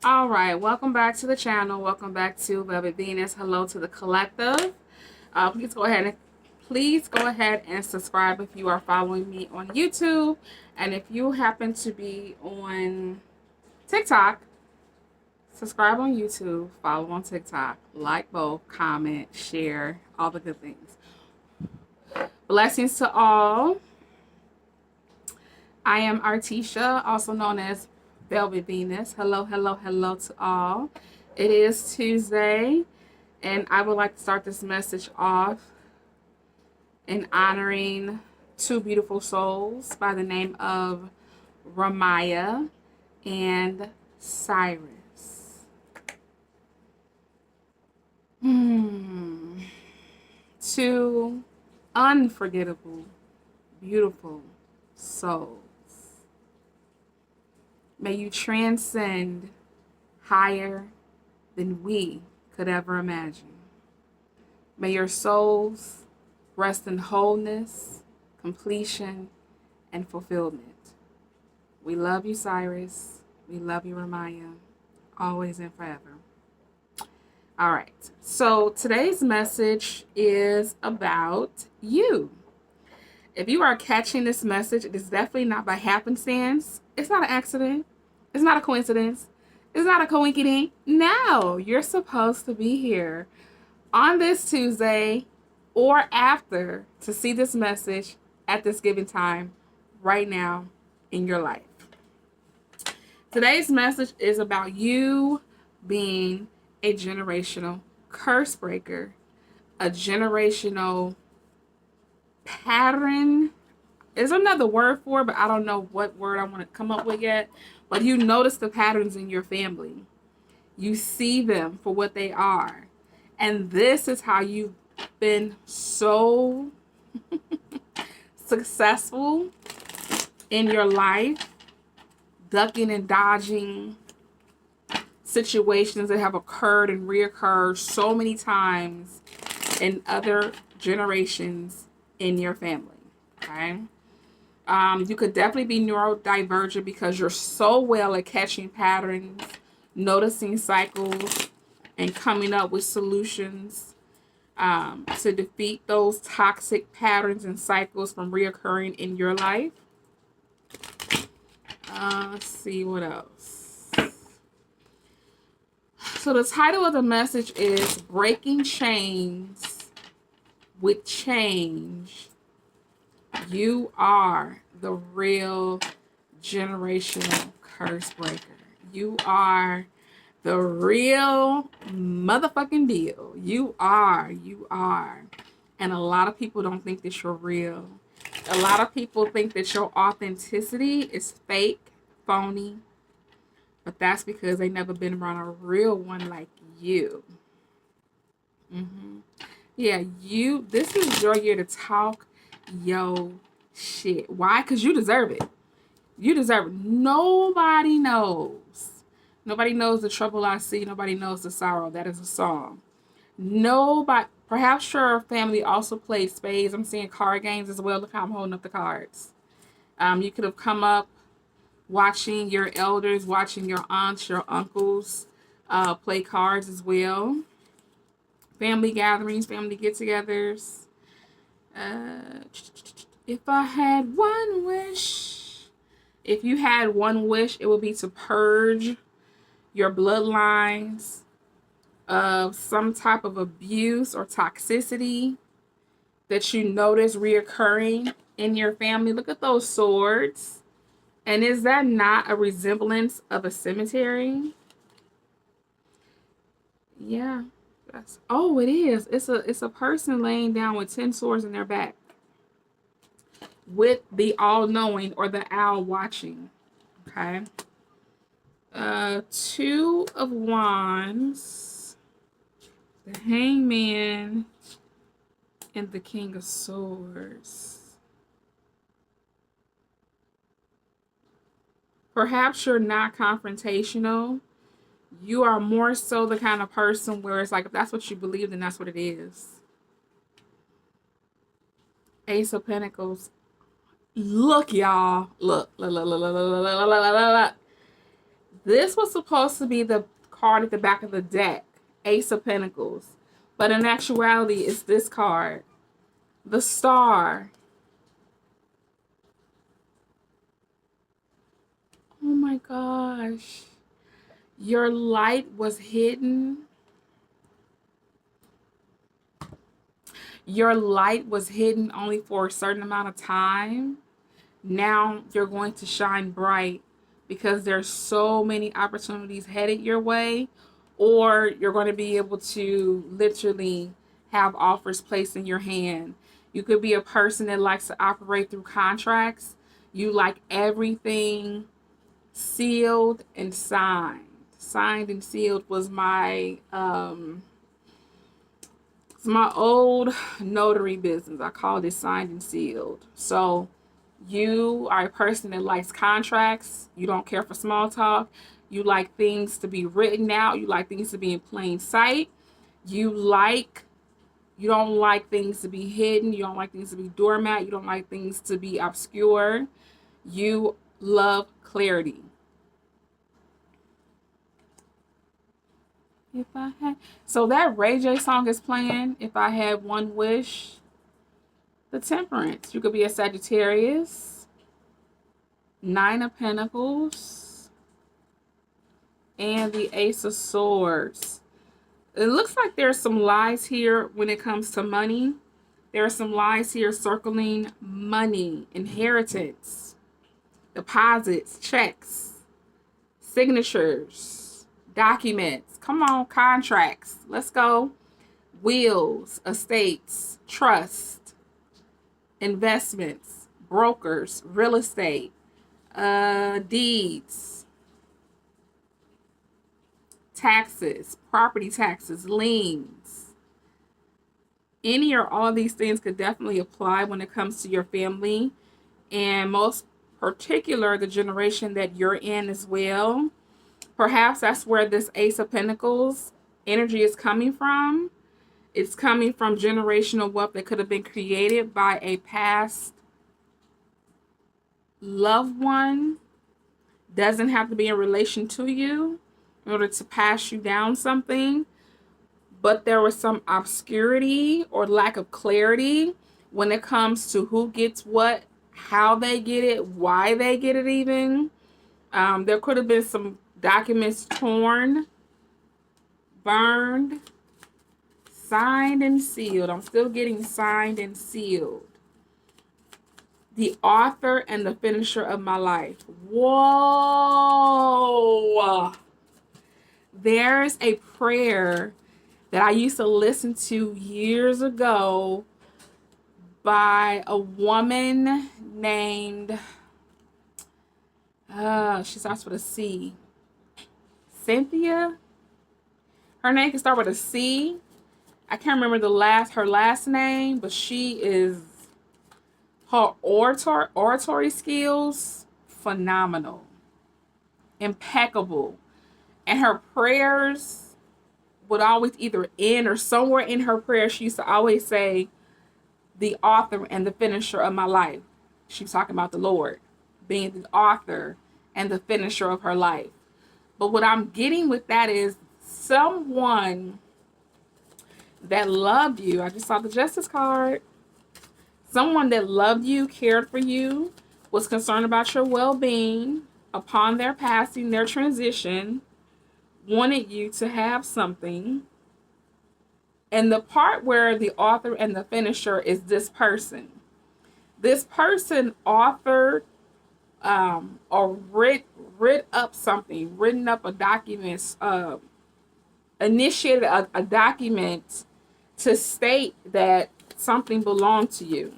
All right, welcome back to the channel. Welcome back to Velvet Venus. Hello to the collective. Please go ahead and subscribe if you are following me on YouTube, and if you happen to be on TikTok, subscribe on YouTube, follow on TikTok, like both, comment, share, all the good things. Blessings to all. I am Artisha, also known as Velvet Venus. Hello, hello, hello to all. It is Tuesday, and I would like to start this message off in honoring two beautiful souls by the name of Ramaya and Cyrus. Two unforgettable, beautiful souls. May you transcend higher than we could ever imagine. May your souls rest in wholeness, completion, and fulfillment. We love you, Cyrus. We love you, Ramaya. Always and forever. All right. So today's message is about you. If you are catching this message, it is definitely not by happenstance. It's not an accident. It's not a coincidence. It's not a coincidence. No, you're supposed to be here on this Tuesday or after to see this message at this given time right now in your life. Today's message is about you being a generational curse breaker, a generational pattern. There's another word for it, but I don't know what word I want to come up with yet. But you notice the patterns in your family. You see them for what they are. And this is how you've been so successful in your life, ducking and dodging situations that have occurred and reoccurred so many times in other generations in your family. Okay? You could definitely be neurodivergent because you're so well at catching patterns, noticing cycles, and coming up with solutions to defeat those toxic patterns and cycles from reoccurring in your life. Let's see what else. So the title of the message is Breaking Chains with Change. You are the real generational curse breaker. You are the real motherfucking deal. You are. And a lot of people don't think that you're real. A lot of people think that your authenticity is fake, phony. But that's because they never been around a real one like you. Yeah, this is your year to talk yo shit. Why? Because you deserve it. You deserve it. Nobody knows. Nobody knows the trouble I see. Nobody knows the sorrow. That is a song. Nobody. Perhaps your family also played spades. I'm seeing card games as well. Look how I'm holding up the cards. You could have come up watching your elders, watching your aunts, your uncles play cards as well. Family gatherings, family get-togethers. If I had one wish, if you had one wish, it would be to purge your bloodlines of some type of abuse or toxicity that you notice reoccurring in your family. Look at those swords. And is that not a resemblance of a cemetery? Yeah. Oh, it is. It's a person laying down with 10 swords in their back, with the all-knowing or the owl watching. Okay. Two of Wands, the Hangman, and the King of Swords. Perhaps you're not confrontational. You are more so the kind of person where it's like, if that's what you believe, then that's what it is. Ace of Pentacles. Look, y'all. Look. This was supposed to be the card at the back of the deck, Ace of Pentacles. But in actuality, it's this card, the Star. Oh my gosh. Your light was hidden. Your light was hidden only for a certain amount of time. Now you're going to shine bright because there's so many opportunities headed your way, or you're going to be able to literally have offers placed in your hand. You could be a person that likes to operate through contracts. You like everything sealed and signed. Signed and sealed was my old notary business. I called it signed and sealed. So you are a person that likes contracts. You don't care for small talk. You like things to be written out. You like things to be in plain sight. You don't like things to be hidden. You don't like things to be doormat. You don't like things to be obscure. You love clarity. So that Ray J song is playing. If I had one wish, the Temperance. You could be a Sagittarius, Nine of Pentacles, and the Ace of Swords. It looks like there's some lies here when it comes to money. There are some lies here circling money, inheritance, deposits, checks, signatures, documents. Come on, contracts. Let's go. Wills, estates, trust, investments, brokers, real estate, deeds, taxes, property taxes, liens. Any or all of these things could definitely apply when it comes to your family, and most particular the generation that you're in as well. Perhaps that's where this Ace of Pentacles energy is coming from. It's coming from generational wealth that could have been created by a past loved one. Doesn't have to be in relation to you in order to pass you down something. But there was some obscurity or lack of clarity when it comes to who gets what, how they get it, why they get it even. There could have been some documents torn, burned, signed and sealed. I'm still getting signed and sealed. The author and the finisher of my life. Whoa! There's a prayer that I used to listen to years ago by a woman named, she starts with a C. Cynthia? Her name can start with a C. I can't remember her last name, but her oratory skills, phenomenal. Impeccable. And her prayers would always either end or somewhere in her prayer, she used to always say, the author and the finisher of my life. She was talking about the Lord being the author and the finisher of her life. But what I'm getting with that is someone that loved you. I just saw the Justice card. Someone that loved you, cared for you, was concerned about your well-being upon their passing, their transition, wanted you to have something. And the part where the author and the finisher is this person. This person authored or written up a document, initiated a document to state that something belonged to you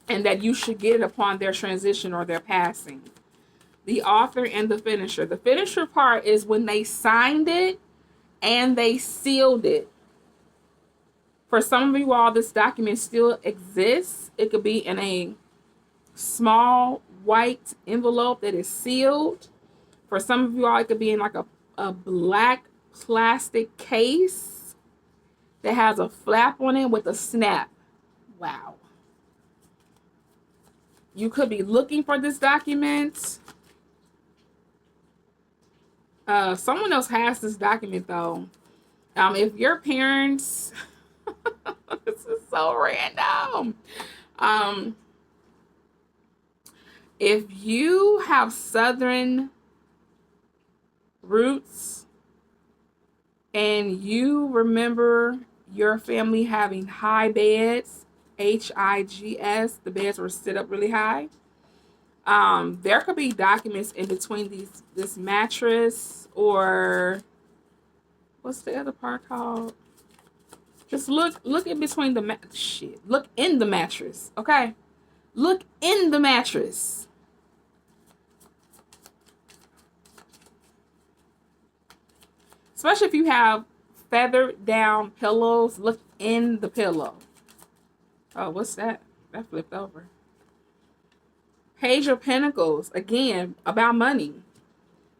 and that you should get it upon their transition or their passing. The author and the finisher. The finisher part is when they signed it and they sealed it. For some of you all, this document still exists. It could be in a small white envelope that is sealed. For some of you all, it could be in like a black plastic case that has a flap on it with a snap. Wow. You could be looking for this document. Someone else has this document though. If your parents, this is so random. Um, if you have Southern roots and you remember your family having high beds, HIGS, the beds were sit up really high. There could be documents in between this mattress, or what's the other part called? Just look in between the shit. Look in the mattress, okay? Look in the mattress. Especially if you have feathered down pillows, look in the pillow. Oh, what's that? That flipped over. Page of Pentacles, again, about money.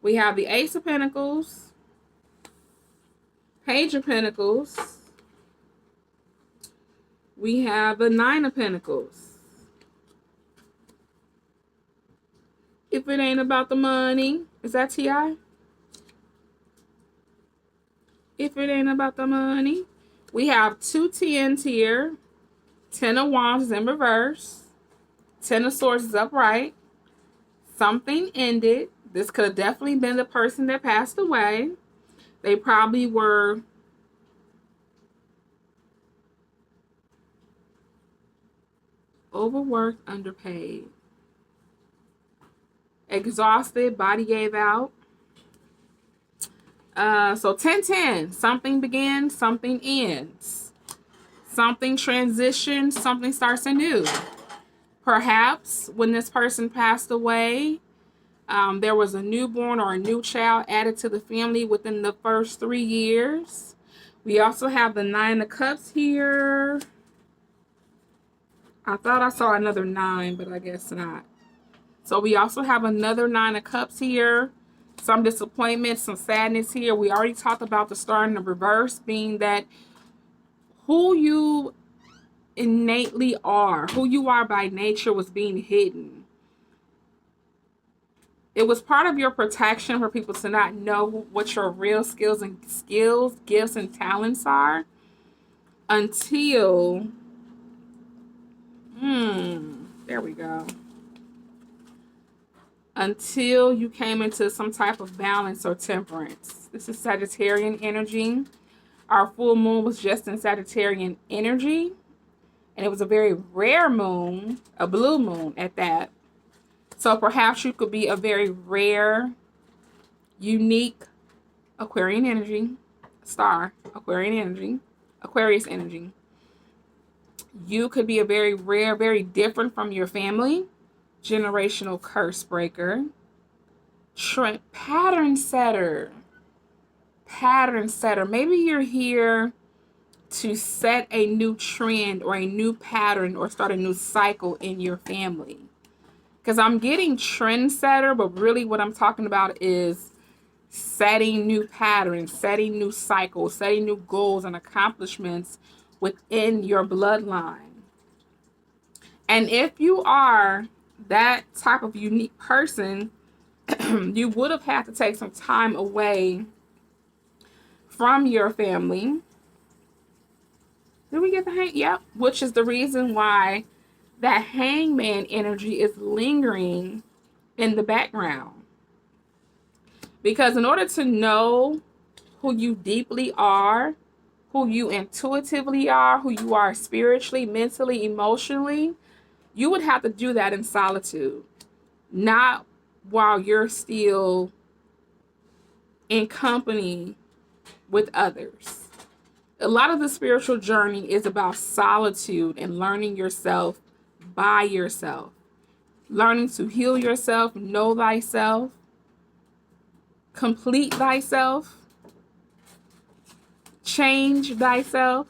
We have the Ace of Pentacles, Page of Pentacles. We have the Nine of Pentacles. If it ain't about the money, is that T.I.? If it ain't about the money. We have 2 10s here. 10 of Wands is in reverse. 10 of Swords is upright. Something ended. This could have definitely been the person that passed away. They probably were overworked, underpaid, exhausted, body gave out. So 10-10, something begins, something ends. Something transitions, something starts anew. Perhaps when this person passed away, there was a newborn or a new child added to the family within the first 3 years. We also have the 9 of Cups here. I thought I saw another 9, but I guess not. So we also have another 9 of Cups here. Some disappointment, some sadness here. We already talked about the Star in the reverse, being that who you innately are, who you are by nature, was being hidden. It was part of your protection for people to not know what your real skills, gifts, and talents are until, there we go. Until you came into some type of balance or temperance. This is Sagittarian energy. Our full moon was just in Sagittarian energy. And it was a very rare moon, a blue moon at that. So perhaps you could be a very rare, unique Aquarian energy, star, Aquarian energy, Aquarius energy. You could be a very rare, very different from your family, generational curse breaker, pattern setter. Maybe you're here to set a new trend or a new pattern or start a new cycle in your family. Because I'm getting trendsetter, but really what I'm talking about is setting new patterns, setting new cycles, setting new goals and accomplishments within your bloodline. And if you are that type of unique person, you would have had to take some time away from your family. Did we get the hang? Yep. Which is the reason why that hangman energy is lingering in the background. Because in order to know who you deeply are, who you intuitively are, who you are spiritually, mentally, emotionally, you would have to do that in solitude. Not while you're still in company with others. A lot of the spiritual journey is about solitude and learning yourself by yourself. Learning to heal yourself, know thyself, complete thyself, change thyself.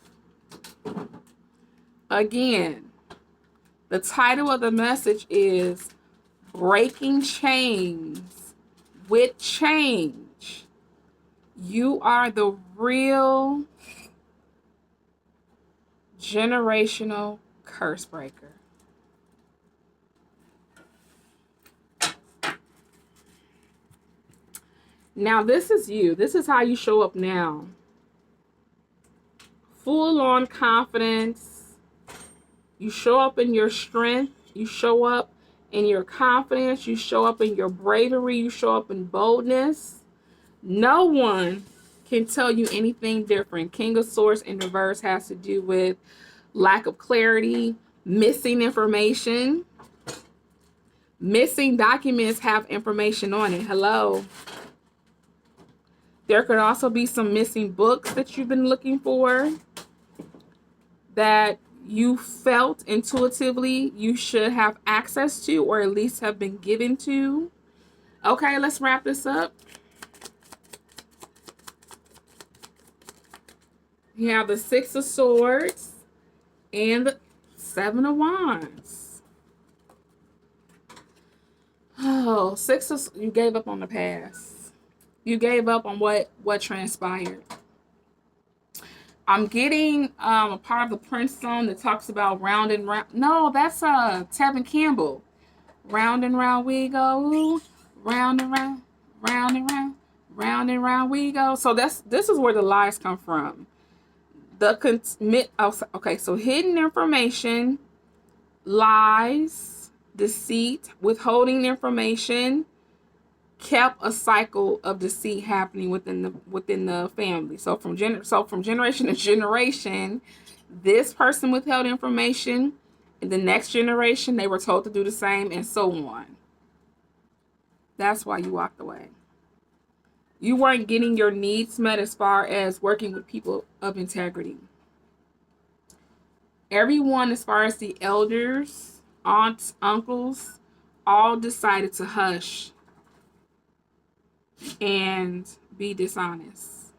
Again, the title of the message is Breaking Chains with Change. You are the real generational curse breaker. Now, this is you. This is how you show up now. Full on confidence. You show up in your strength. You show up in your confidence. You show up in your bravery. You show up in boldness. No one can tell you anything different. King of Swords in reverse has to do with lack of clarity, missing information. Missing documents have information on it. Hello. There could also be some missing books that you've been looking for that you felt intuitively you should have access to, or at least have been given to. Okay, let's wrap this up. You have the Six of Swords and the Seven of Wands. Oh, you gave up on the past. You gave up on what transpired. I'm getting a part of the Prince song that talks about round and round. No, that's Tevin Campbell. Round and round we go, round and round, round and round, round and round we go. So this is where the lies come from. Okay, so hidden information, lies, deceit, withholding information, kept a cycle of deceit happening within the family. So from generation to generation, this person withheld information. In the next generation, they were told to do the same, and so on. That's why you walked away. You weren't getting your needs met as far as working with people of integrity. Everyone, as far as the elders, aunts, uncles, all decided to hush and be dishonest.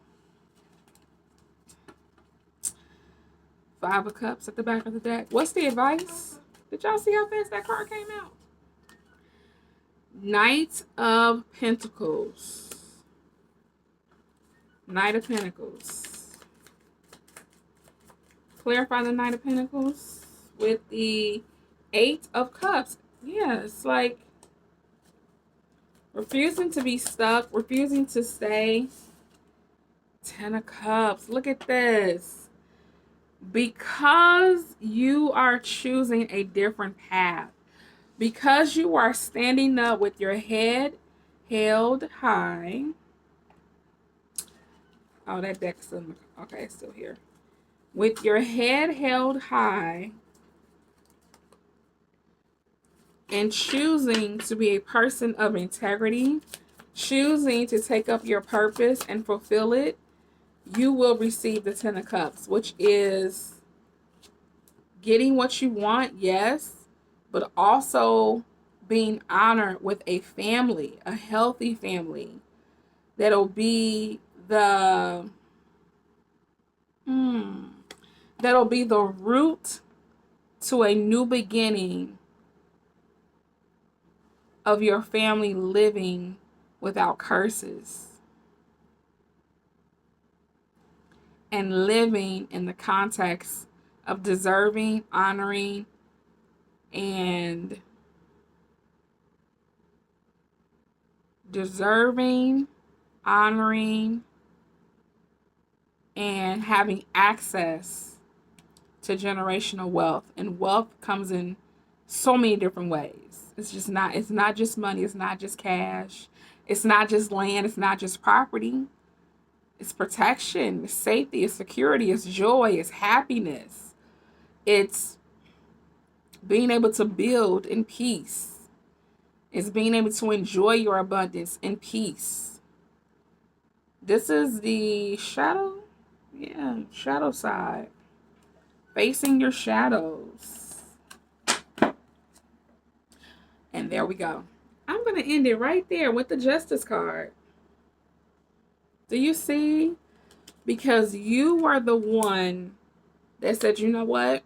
Five of Cups at the back of the deck. What's the advice? Did y'all see how fast that card came out? Knight of Pentacles. Knight of Pentacles. Clarify the Knight of Pentacles with the Eight of Cups. Yeah, it's like refusing to be stuck, refusing to stay. Ten of Cups. Look at this. Because you are choosing a different path, because you are standing up with your head held high. Oh, that deck's still, okay, it's still here. With your head held high and choosing to be a person of integrity, choosing to take up your purpose and fulfill it, you will receive the Ten of Cups, which is getting what you want, yes, but also being honored with a family, a healthy family that'll be the root to a new beginning of your family living without curses and living in the context of deserving, honoring, and having access to generational wealth. And wealth comes in so many different ways. It's not just money, it's not just cash, it's not just land, it's not just property. It's protection, it's safety, it's security, it's joy, it's happiness. It's being able to build in peace. It's being able to enjoy your abundance in peace. This is the shadow. Yeah, shadow side. Facing your shadows. And there we go. I'm going to end it right there with the Justice card. Do you see? Because you are the one that said, you know what?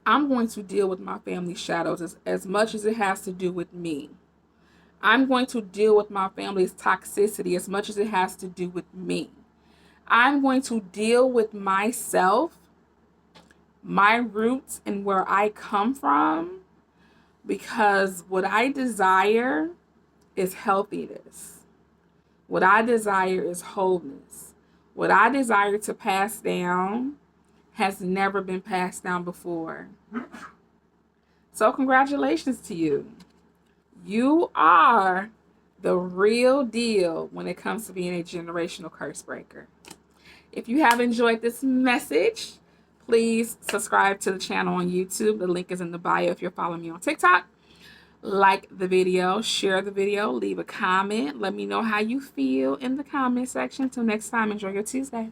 I'm going to deal with my family's shadows as much as it has to do with me. I'm going to deal with my family's toxicity as much as it has to do with me. I'm going to deal with myself, my roots, and where I come from, because what I desire is healthiness. What I desire is wholeness. What I desire to pass down has never been passed down before. So congratulations to you. You are the real deal when it comes to being a generational curse breaker. If you have enjoyed this message, please subscribe to the channel on YouTube. The link is in the bio if you're following me on TikTok. Like the video, share the video, leave a comment. Let me know how you feel in the comment section. Till next time, enjoy your Tuesday.